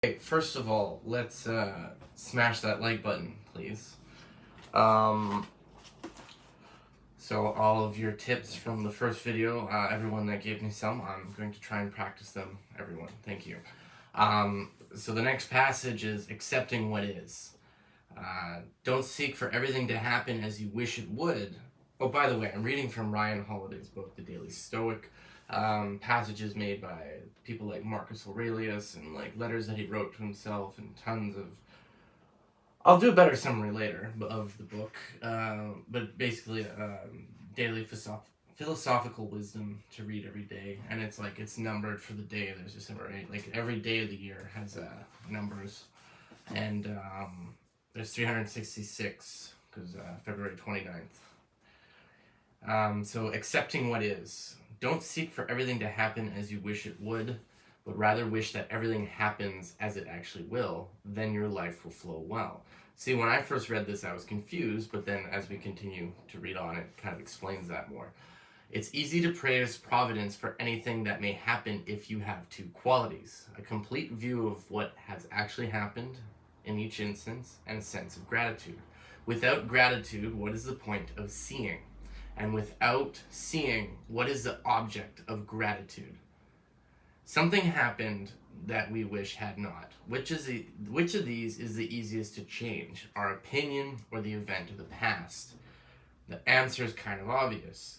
Okay, first of all, let's smash that like button, please. Um, so all of your tips from the first video, everyone that gave me some, I'm going to try and practice them, everyone. Thank you. So the next passage is accepting what is. Don't seek for everything to happen as you wish it would. Oh, by the way, I'm reading from Ryan Holiday's book, The Daily Stoic. Passages made by people like Marcus Aurelius and like letters that he wrote to himself and tons of. I'll do a better summary later of the book, but basically, daily philosophical wisdom to read every day, and it's numbered for the day. There's December 8th, like every day of the year has numbers, and there's 366 because February 29th. So accepting what is. Don't seek for everything to happen as you wish it would, but rather wish that everything happens as it actually will. Then your life will flow well. See, when I first read this, I was confused, but then as we continue to read on, it kind of explains that more. It's easy to praise Providence for anything that may happen if you have two qualities: a complete view of what has actually happened in each instance, and a sense of gratitude. Without gratitude, what is the point of seeing? And without seeing, what is the object of gratitude? Something happened that we wish had not. Which of these is the easiest to change? Our opinion or the event of the past? The answer is kind of obvious.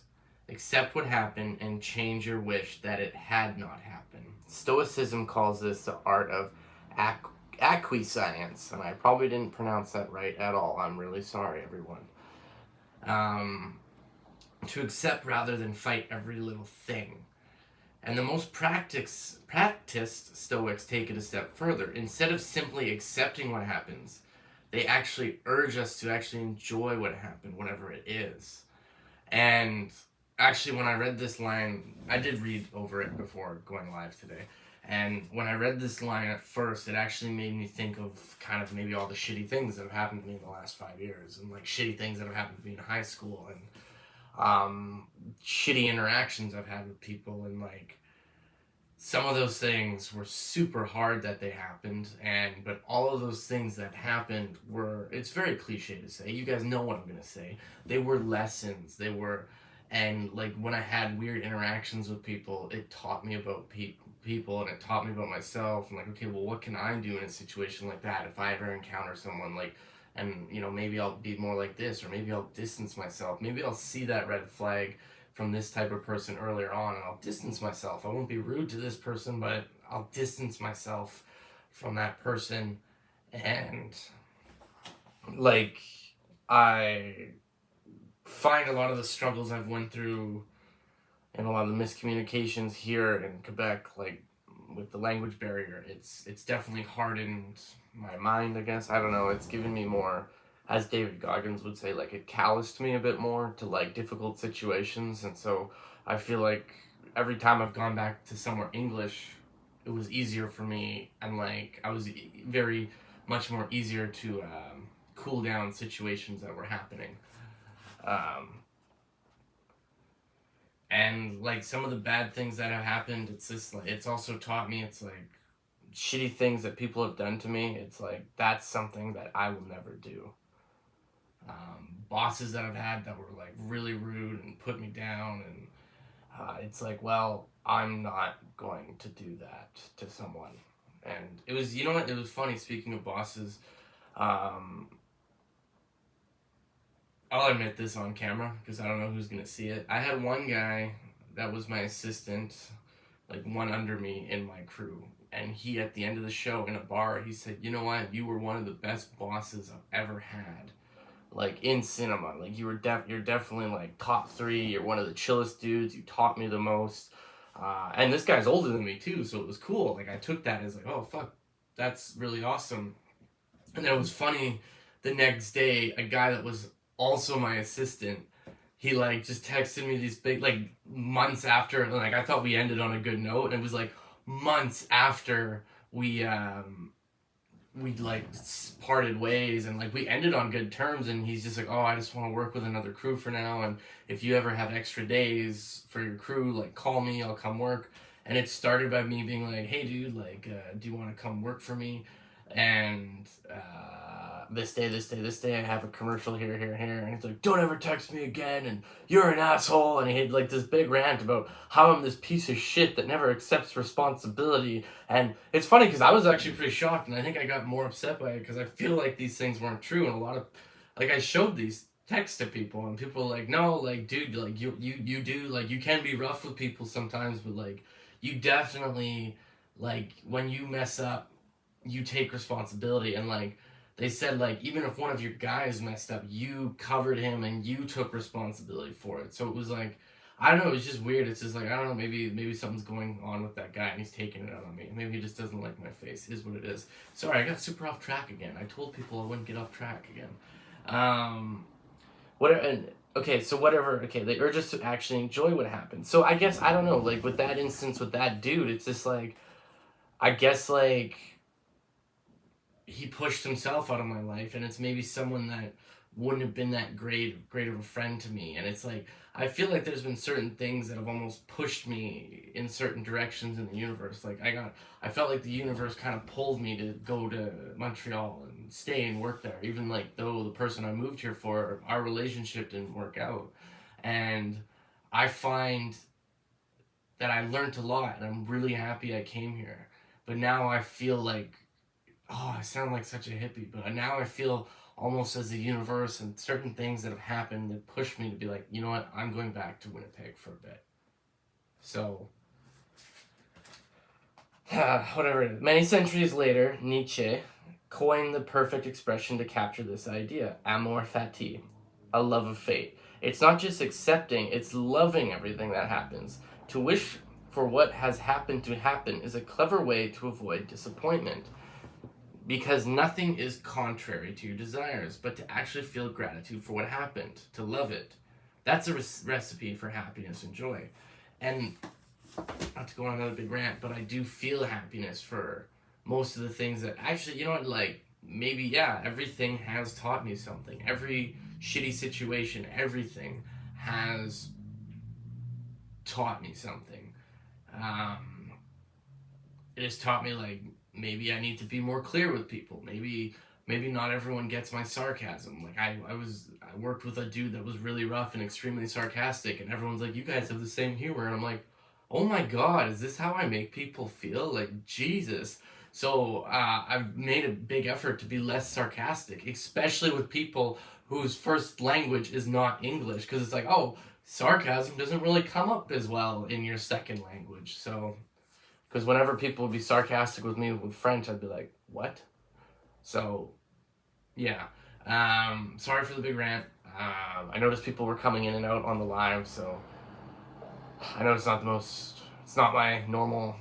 Accept what happened and change your wish that it had not happened. Stoicism calls this the art of acquiescence, and I probably didn't pronounce that right at all. I'm really sorry, everyone. To accept rather than fight every little thing. And the most practiced Stoics take it a step further. Instead of simply accepting what happens, they actually urge us to actually enjoy what happened, whatever it is. And actually, when I read this line, I did read over it before going live today. And when I read this line at first, it actually made me think of kind of maybe all the shitty things that have happened to me in the last 5 years, and like shitty things that have happened to me in high school, and shitty interactions I've had with people, and like some of those things were super hard that they happened, but all of those things that happened were, it's very cliche to say, you guys know what I'm gonna say, they were lessons. And like when I had weird interactions with people, it taught me about people, and it taught me about myself, and like, okay, well, what can I do in a situation like that if I ever encounter someone like, and maybe I'll be more like this, or maybe I'll distance myself, maybe I'll see that red flag from this type of person earlier on, and I'll distance myself. I won't be rude to this person, but I'll distance myself from that person. And like, I find a lot of the struggles I've went through and a lot of the miscommunications here in Quebec, like with the language barrier, it's definitely hardened my mind, I guess. I don't know, it's given me more, as David Goggins would say, like it calloused me a bit more to like difficult situations. And so I feel like every time I've gone back to somewhere English, it was easier for me, and like I was very much more easier to cool down situations that were happening. And like some of the bad things that have happened, it's just like, it's also taught me, it's like shitty things that people have done to me, it's like that's something that I will never do. Bosses that I've had that were like really rude and put me down, and it's like, well, I'm not going to do that to someone. And it was, you know what, it was funny, speaking of bosses, I'll admit this on camera because I don't know who's gonna see it. I had one guy that was my assistant, like one under me in my crew, and he, at the end of the show in a bar, he said, "You know what? You were one of the best bosses I've ever had, like in cinema. Like you're definitely like top 3. You're one of the chillest dudes. You taught me the most." And this guy's older than me too, so it was cool. Like I took that as like, oh fuck, that's really awesome. And then it was funny. The next day, a guy that was also my assistant, he like just texted me these big, like months after, like I thought we ended on a good note, and it was like months after we like parted ways, and like we ended on good terms, and he's just like, oh, I just want to work with another crew for now, and if you ever have extra days for your crew, like call me, I'll come work. And it started by me being like, hey dude, like, do you want to come work for me? And this day, I have a commercial here. And he's like, don't ever text me again, and you're an asshole. And he had like this big rant about how I'm this piece of shit that never accepts responsibility. And it's funny because I was actually pretty shocked, and I think I got more upset by it because I feel like these things weren't true. And a lot of, like, I showed these texts to people, and people were like, no, like, dude, like, you do, like, you can be rough with people sometimes, but like, you definitely, like, when you mess up, you take responsibility. And like, they said, like, even if one of your guys messed up, you covered him and you took responsibility for it. So it was like, I don't know, it was just weird. It's just like, I don't know, maybe something's going on with that guy and he's taking it out on me. Maybe he just doesn't like my face. It is what it is. Sorry, I got super off track again. I told people I wouldn't get off track again. Whatever. And okay, so whatever. Okay, they urge us to actually enjoy what happened. So I guess, I don't know, like, with that instance with that dude, it's just like, I guess, like, he pushed himself out of my life, and it's maybe someone that wouldn't have been that great of a friend to me. And it's like, I feel like there's been certain things that have almost pushed me in certain directions in the universe. Like, I felt like the universe kind of pulled me to go to Montreal and stay and work there, even like though the person I moved here for, our relationship didn't work out. And I find that I learned a lot, and I'm really happy I came here. But now I feel like, oh, I sound like such a hippie, but now I feel almost as the universe and certain things that have happened that push me to be like, you know what, I'm going back to Winnipeg for a bit. So, whatever it is. Many centuries later, Nietzsche coined the perfect expression to capture this idea, amor fati, a love of fate. It's not just accepting, it's loving everything that happens. To wish for what has happened to happen is a clever way to avoid disappointment. Because nothing is contrary to your desires, but to actually feel gratitude for what happened, to love it. That's a recipe for happiness and joy. And not to go on another big rant, but I do feel happiness for most of the things that actually, you know what, like, maybe, yeah, everything has taught me something. Every shitty situation, everything has taught me something. It has taught me, like, maybe I need to be more clear with people. Maybe not everyone gets my sarcasm. Like, I worked with a dude that was really rough and extremely sarcastic, and everyone's like, you guys have the same humor. And I'm like, oh my god, is this how I make people feel? Like, Jesus. So I've made a big effort to be less sarcastic, especially with people whose first language is not English, because it's like, oh, sarcasm doesn't really come up as well in your second language. So, because whenever people would be sarcastic with me with French, I'd be like, what? So, yeah. Sorry for the big rant. I noticed people were coming in and out on the live, so I know it's not my normal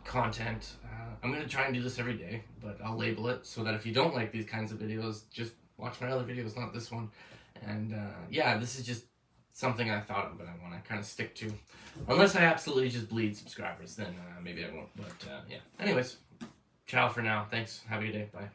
content. I'm going to try and do this every day, but I'll label it so that if you don't like these kinds of videos, just watch my other videos, not this one. And yeah, this is just something I thought of and I want to kind of stick to. Unless I absolutely just bleed subscribers, then maybe I won't. But yeah. Anyways, ciao for now. Thanks. Have a good day. Bye.